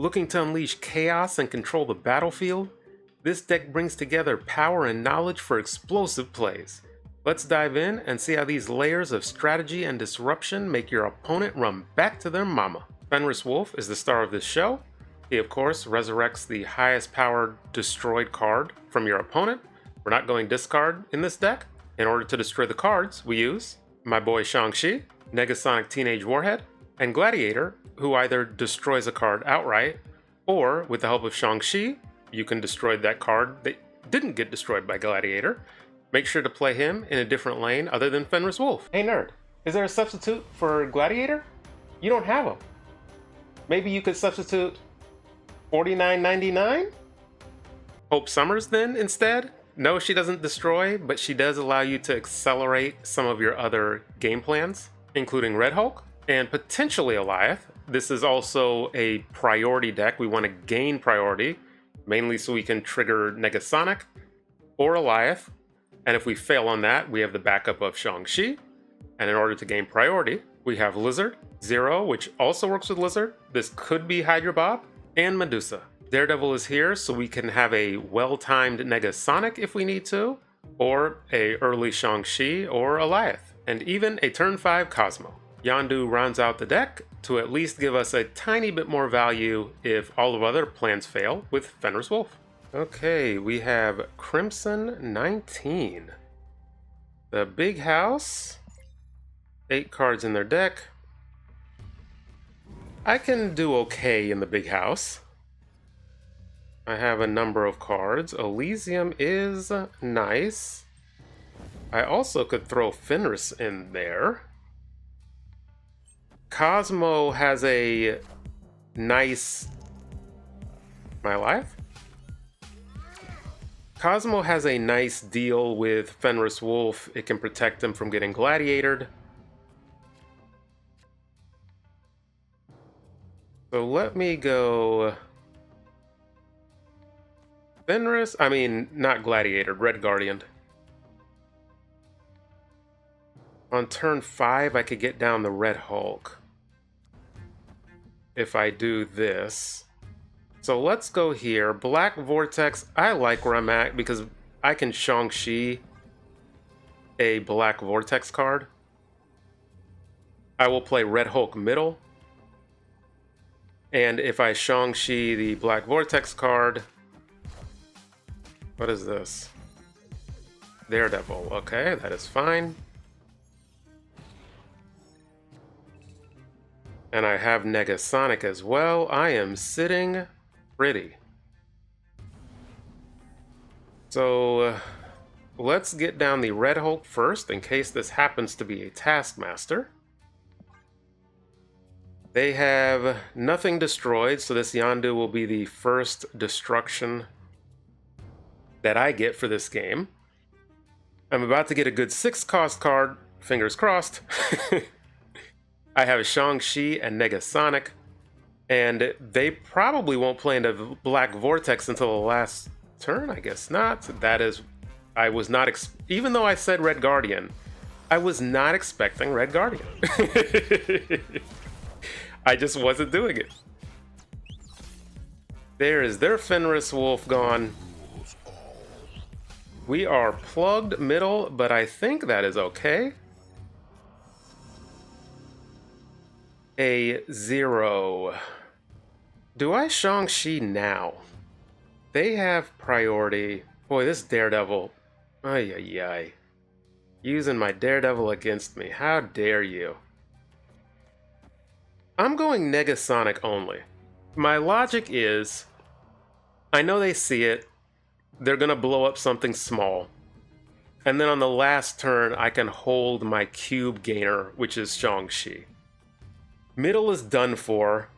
Looking to unleash chaos and control the battlefield? This deck brings together power and knowledge for explosive plays. Let's dive in and see how these layers of strategy and disruption make your opponent run back to their mama. Fenris Wolf is the star of this show. He of course resurrects the highest powered destroyed card from your opponent. We're not going discard in this deck. In order to destroy the cards, we use my boy Shang-Chi, Negasonic Teenage Warhead, and Gladiator, who either destroys a card outright, or with the help of Shang-Chi, you can destroy that card that didn't get destroyed by Gladiator. Make sure to play him in a different lane other than Fenris Wolf. Hey nerd, is there a substitute for Gladiator? You don't have him. Maybe you could substitute $49.99? Hope Summers then instead? No, she doesn't destroy, but she does allow you to accelerate some of your other game plans, including Red Hulk and potentially Alioth. This is also a priority deck. We want to gain priority, mainly so we can trigger Negasonic or Alioth. And if we fail on that, we have the backup of Shang-Chi. And in order to gain priority, we have Lizard, Zero, which also works with Lizard. This could be Hydra Bob, and Medusa. Daredevil is here so we can have a well-timed Negasonic if we need to, or a early Shang-Chi or Alioth, and even a turn 5 Cosmo. Yondu rounds out the deck to at least give us a tiny bit more value if all of other plans fail with Fenris Wolf. Okay, we have Crimson 19. The big house, 8 cards in their deck. I can do okay in the big house. I have a number of cards. Elysium is nice. I also could throw Fenris in there. Cosmo has a nice... Am I alive? Cosmo has a nice deal with Fenris Wolf. It can protect him from getting gladiatored. So let me go... Fenris? I mean, not gladiator, Red Guardian. On turn 5, I could get down the Red Hulk. If I do this. So let's go here. Black Vortex, I like where I'm at because I can Shang-Chi a Black Vortex card. I will play Red Hulk middle. And if I Shang-Chi the Black Vortex card... What is this? Daredevil. Okay, that is fine. And I have Negasonic as well. I am sitting pretty. So let's get down the Red Hulk first in case this happens to be a Taskmaster. They have nothing destroyed, so this Yondu will be the first destruction that I get for this game. I'm about to get a good 6-cost card, fingers crossed. I have Shang-Chi and Negasonic, and they probably won't play into Black Vortex until the last turn, I guess not. That is, I was not, even though I said Red Guardian, I was not expecting Red Guardian. I just wasn't doing it. There is their Fenris Wolf gone. We are plugged middle, but I think that is okay. A 0. Do I Shang-Chi now? They have priority. Boy, this Daredevil. Ay, ay, ay. Using my Daredevil against me. How dare you? I'm going Negasonic only. My logic is, I know they see it. They're going to blow up something small. And then on the last turn, I can hold my cube gainer, which is Shang-Chi. Middle is done for.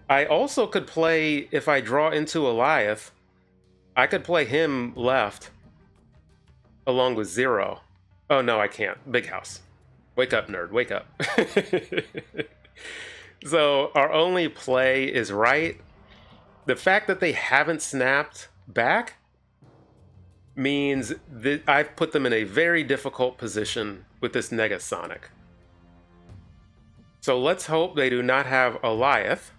I also could play, if I draw into Alioth, I could play him left, along with Zero. Oh no, I can't. Big house. Wake up, nerd. Wake up. So our only play is right. The fact that they haven't snapped back means that I've put them in a very difficult position with this Negasonic. So let's hope they do not have Alioth.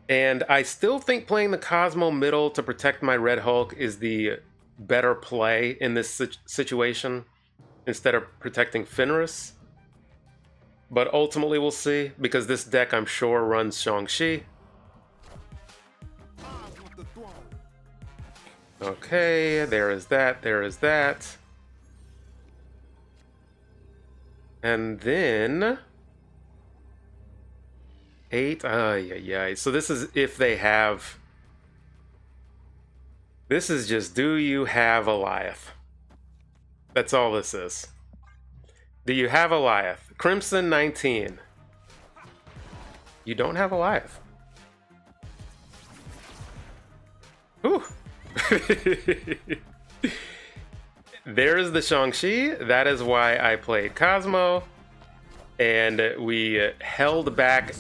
And I still think playing the Cosmo middle to protect my Red Hulk is the better play in this situation instead of protecting Fenris. But ultimately we'll see, because this deck I'm sure runs Shang-Chi. Okay, there is that, there is that. And then 8, yeah. So this is if they have, this is just, do you have Alioth? That's all this is. Do you have Alioth? Crimson 19. You don't have Alioth. Ooh. There's the Shang-Chi. That is why I played Cosmo. And we held back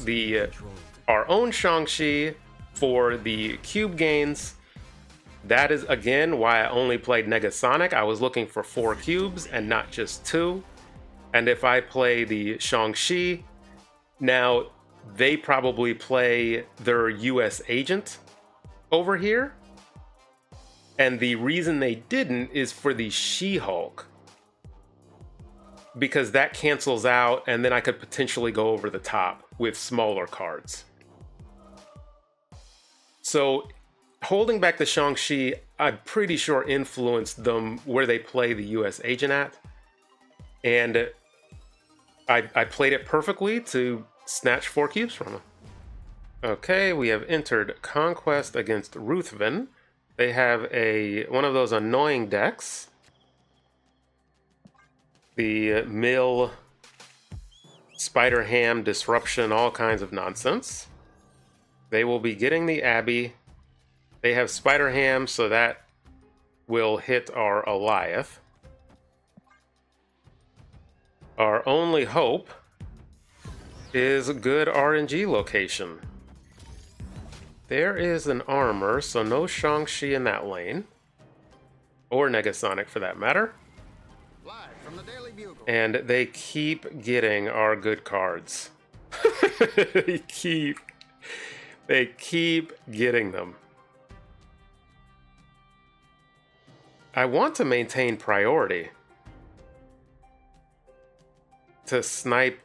our own Shang-Chi for the cube gains. That is, again, why I only played Negasonic. I was looking for 4 cubes and not just 2. And if I play the Shang-Chi, now they probably play their US agent over here. And the reason they didn't is for the She-Hulk, because that cancels out, and then I could potentially go over the top with smaller cards. So holding back the Shang-Chi, I'm pretty sure influenced them where they play the US agent at. And I played it perfectly to snatch 4 cubes from them. Okay, we have entered Conquest against Ruthven. They have one of those annoying decks. The Mill, Spider Ham, Disruption, all kinds of nonsense. They will be getting the Abbey. They have Spider Ham, so that will hit our Alioth. Our only hope is a good RNG location. There is an armor, so no Shang-Chi in that lane. Or Negasonic for that matter. Live from the Daily Bugle. And they keep getting our good cards. they keep getting them. I want to maintain priority to snipe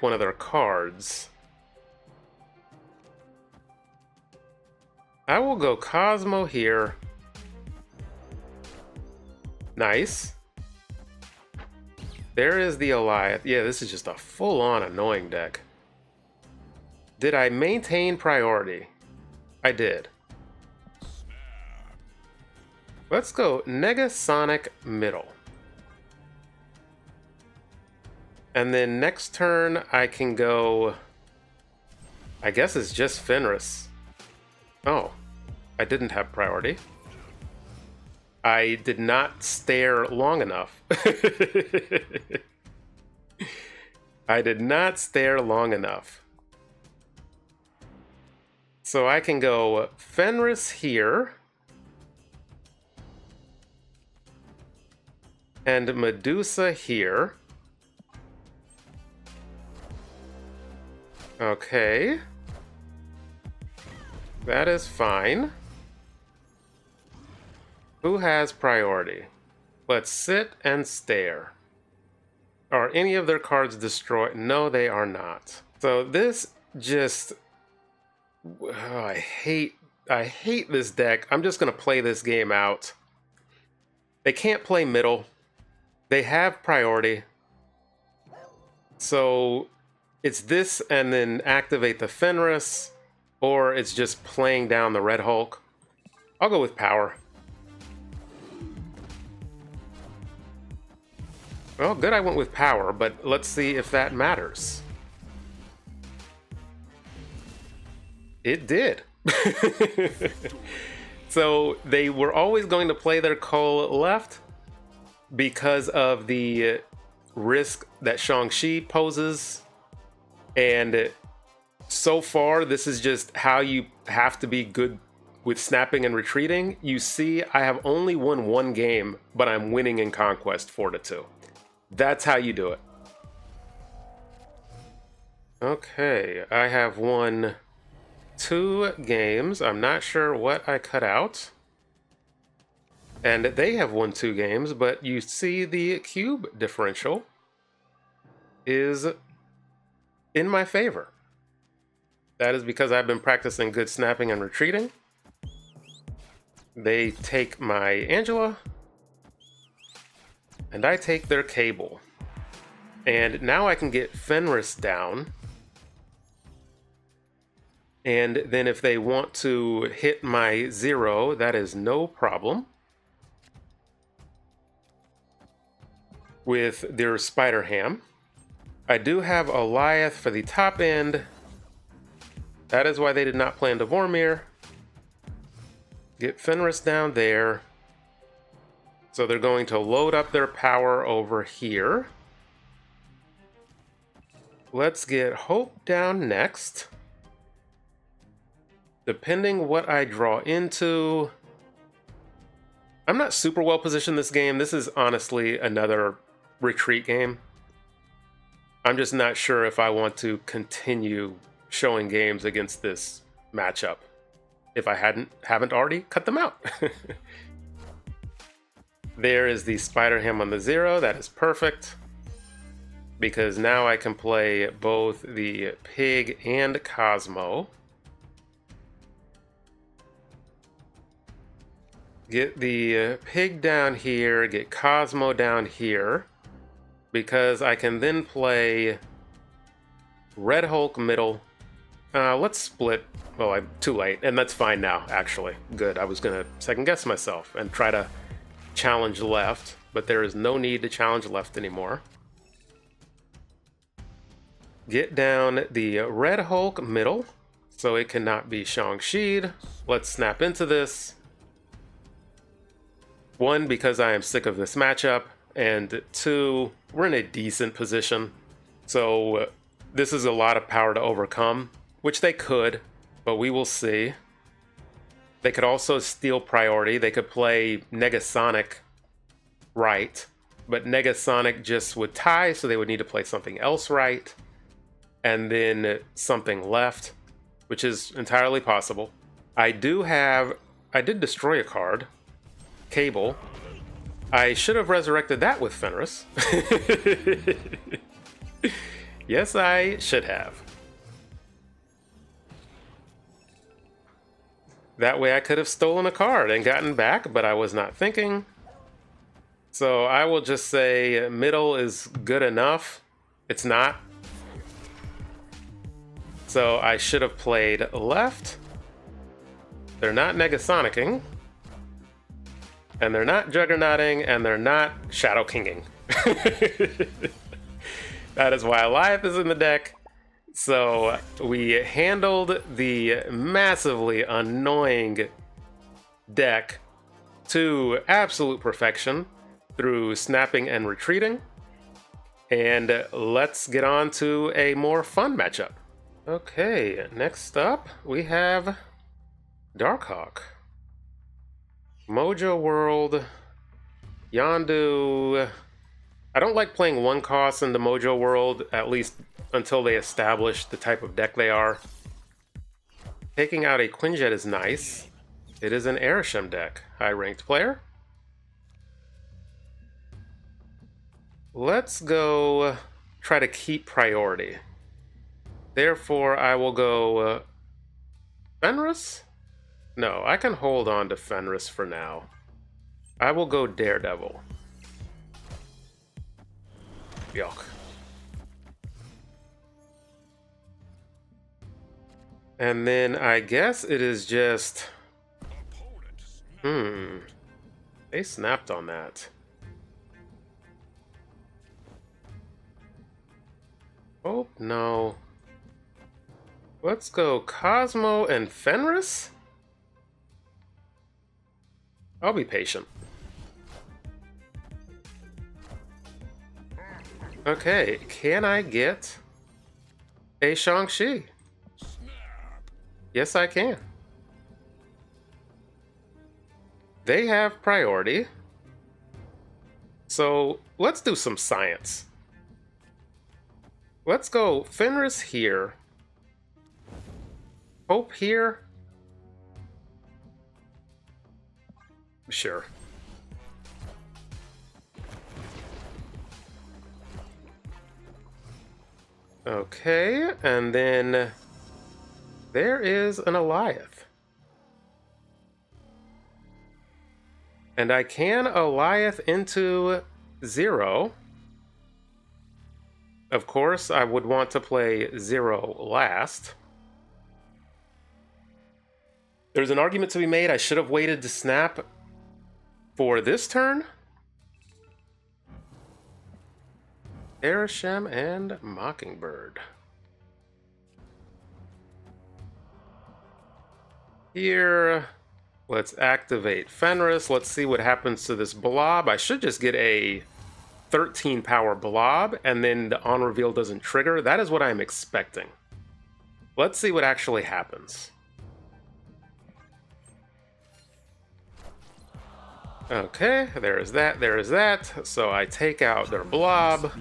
one of their cards. I will go Cosmo here. Nice. There is the Alioth. Yeah, this is just a full-on annoying deck. Did I maintain priority? I did. Let's go Negasonic middle. And then next turn I can go, I guess it's just Fenris. Oh, I didn't have priority. I did not stare long enough. I did not stare long enough. So I can go Fenris here. And Medusa here. Okay. That is fine. Who has priority? Let's sit and stare. Are any of their cards destroyed? No, they are not. So this just... Oh, I hate this deck. I'm just going to play this game out. They can't play middle. They have priority. So it's this and then activate the Fenris, or it's just playing down the Red Hulk. I'll go with power. Well, good I went with power, but let's see if that matters. It did. So they were always going to play their Cole left because of the risk that Shang-Chi poses. And so far, this is just how you have to be good with snapping and retreating. You see, I have only won 1 game, but I'm winning in Conquest 4-2. That's how you do it. Okay, I have won 2 games. I'm not sure what I cut out. And they have won 2 games, but you see the cube differential is in my favor. That is because I've been practicing good snapping and retreating. They take my Angela, and I take their cable. And now I can get Fenris down. And then if they want to hit my 0, that is no problem. With their Spider Ham. I do have Alioth for the top end. That is why they did not play into Vormir. Get Fenris down there. So they're going to load up their power over here. Let's get Hope down next. Depending what I draw into, I'm not super well positioned this game. This is honestly another retreat game. I'm just not sure if I want to continue showing games against this matchup if I haven't already cut them out. There is the Spider Ham on the 0. That is perfect because now I can play both the Pig and Cosmo. Get the Pig down here, get Cosmo down here, because I can then play Red Hulk middle. Let's split. Well, I'm too late, and that's fine now, actually. Good, I was gonna second guess myself and try to challenge left, but there is no need to challenge left anymore. Get down the Red Hulk middle, so it cannot be Shang-Chi'd. Let's snap into this. 1, because I am sick of this matchup, and 2, we're in a decent position. So this is a lot of power to overcome, which they could, but we will see. They could also steal priority. They could play Negasonic right, but Negasonic just would tie, so they would need to play something else right, and then something left, which is entirely possible. I did destroy a card. Cable. I should have resurrected that with Fenris. Yes, I should have. That way I could have stolen a card and gotten back, but I was not thinking. So I will just say middle is good enough. It's not. So I should have played left. They're not Negasonicing. And they're not Juggernauting, and they're not Shadow Kinging. That is why Alioth is in the deck. So we handled the massively annoying deck to absolute perfection through snapping and retreating. And let's get on to a more fun matchup. Okay, next up we have Darkhawk. Mojo World, Yondu. I don't like playing 1 cost into Mojo World, at least until they establish the type of deck they are. Taking out a Quinjet is nice. It is an Arishem deck. High ranked player. Let's go try to keep priority. Therefore, I will go Fenris? No, I can hold on to Fenris for now. I will go Daredevil. Yuck. And then I guess it is just... They snapped on that. Oh, no. Let's go Cosmo and Fenris? I'll be patient. Okay, can I get a Shang-Chi? Yes, I can. They have priority. So let's do some science. Let's go Fenris here. Hope here. Sure. Okay, and then there is an Alioth. And I can Alioth into 0. Of course, I would want to play 0 last. There's an argument to be made. I should have waited to snap for this turn. Arishem and Mockingbird. Here, let's activate Fenris. Let's see what happens to this blob. I should just get a 13 power blob, and then the on reveal doesn't trigger. That is what I'm expecting. Let's see what actually happens. Okay, there is that, there is that. So I take out their blob.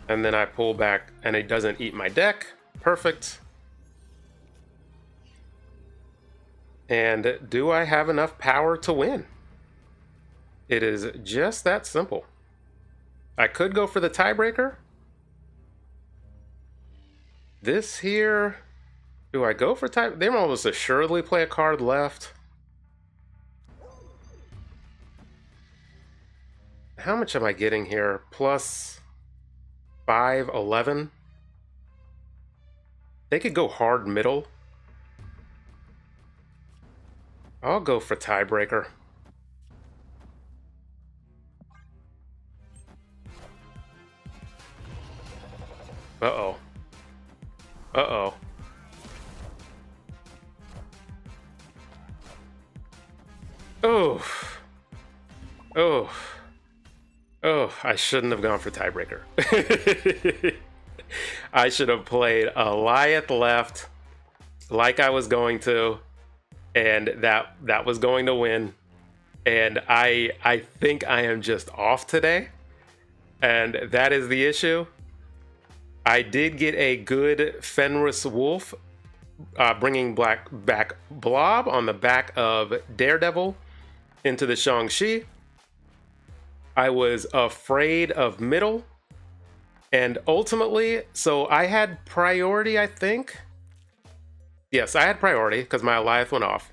And then I pull back, and it doesn't eat my deck. Perfect. And do I have enough power to win? It is just that simple. I could go for the tiebreaker. This here, do I go for tie? They almost assuredly play a card left. How much am I getting here? Plus 5, 11. They could go hard middle. I'll go for tiebreaker. Uh-oh. Uh-oh. Oh. Oh. Oh, I shouldn't have gone for tiebreaker. I should have played Alioth left like I was going to, and that was going to win. And I think I am just off today, and that is the issue. I did get a good Fenris Wolf bringing back Blob on the back of Daredevil into the Shang-Chi. I was afraid of middle, and ultimately, so I had priority, I think. Yes, I had priority because my Alioth went off.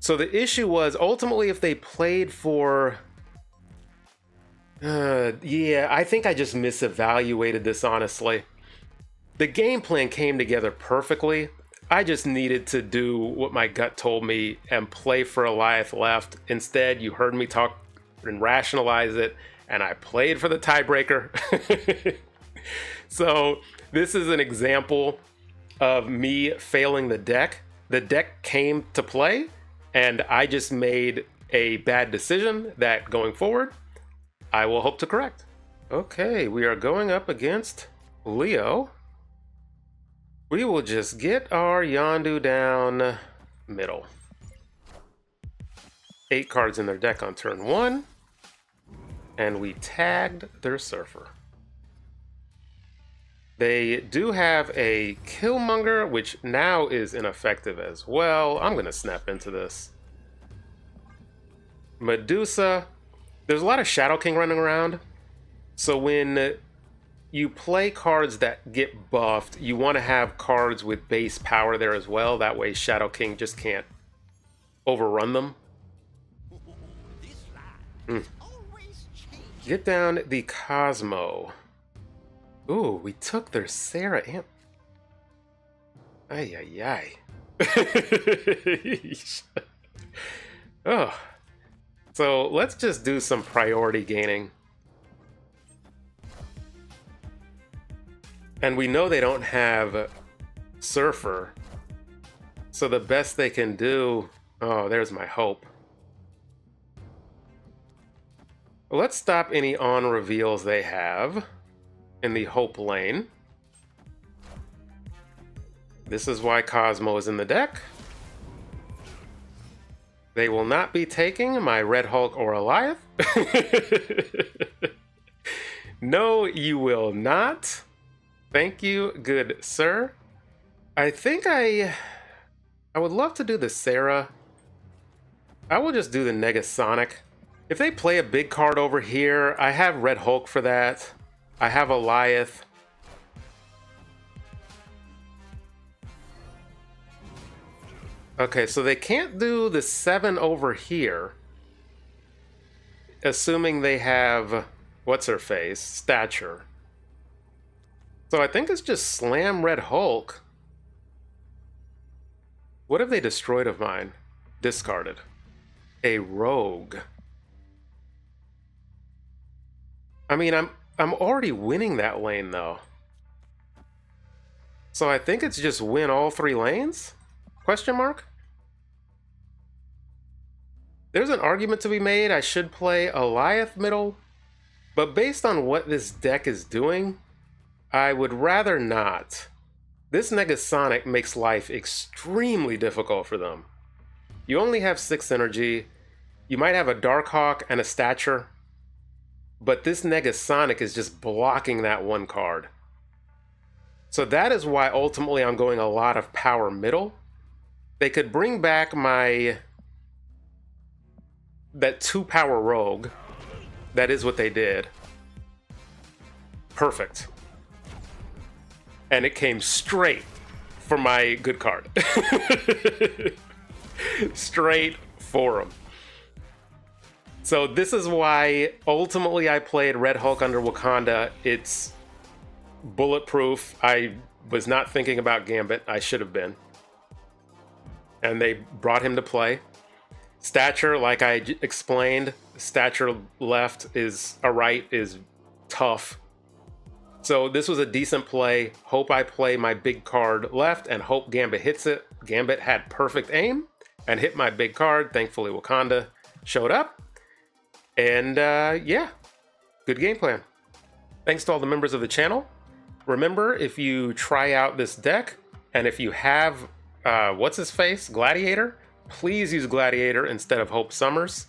So the issue was ultimately if they played for... yeah, I think I just misevaluated this, honestly. The game plan came together perfectly. I just needed to do what my gut told me and play for Alioth left. Instead, you heard me talk and rationalize it, and I played for the tiebreaker. So this is an example of me failing the deck. The deck came to play, and I just made a bad decision that going forward, I will hope to correct. Okay, we are going up against Leo. We will just get our Yondu down middle. 8 cards in their deck on turn 1. And we tagged their Surfer. They do have a Killmonger, which now is ineffective as well. I'm going to snap into this. Medusa. There's a lot of Shadow King running around. So when you play cards that get buffed, you want to have cards with base power there as well. That way Shadow King just can't overrun them. Get down the Cosmo. Ooh, we took their Sera and... Ay, ay, ay. Oh. So let's just do some priority gaining. And we know they don't have Surfer. So the best they can do... Oh, there's my hope. Let's stop any on reveals they have in the hope lane. This is why Cosmo is in the deck. They will not be taking my Red Hulk or Alioth. No, you will not. Thank you, good sir. I think I would love to do the Sera. I will just do the Negasonic. If they play a big card over here, I have Red Hulk for that. I have Alioth. Okay, so they can't do the 7 over here. Assuming they have, what's her face? Stature. So I think it's just slam Red Hulk. What have they destroyed of mine? Discarded. A rogue. I mean, I'm already winning that lane though. So I think it's just win all 3 lanes? Question mark? There's an argument to be made. I should play Alioth middle, but based on what this deck is doing, I would rather not. This Negasonic makes life extremely difficult for them. You only have 6 energy. You might have a Darkhawk and a Stature, but this Negasonic is just blocking that one card. So that is why ultimately I'm going a lot of power middle. They could bring back that 2-power rogue. That is what they did. Perfect. And it came straight for my good card. Straight for him. So this is why ultimately I played Red Hulk under Wakanda. It's bulletproof. I was not thinking about Gambit. I should have been. And they brought him to play. Stature, like I explained, Stature left is a right is tough. So this was a decent play. Hope I play my big card left and hope Gambit hits it. Gambit had perfect aim and hit my big card. Thankfully, Wakanda showed up. And yeah, good game plan. Thanks to all the members of the channel. Remember, if you try out this deck and if you have, what's his face, Gladiator, please use Gladiator instead of Hope Summers.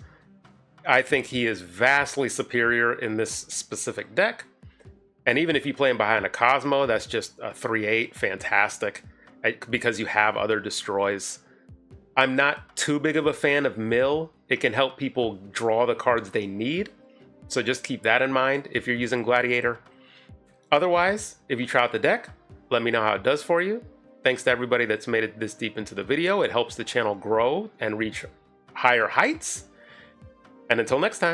I think he is vastly superior in this specific deck. And even if you play him behind a Cosmo, that's just a 3/8, fantastic, because you have other destroys. I'm not too big of a fan of Mill. It can help people draw the cards they need. So just keep that in mind if you're using Gladiator. Otherwise, if you try out the deck, let me know how it does for you. Thanks to everybody that's made it this deep into the video. It helps the channel grow and reach higher heights. And until next time.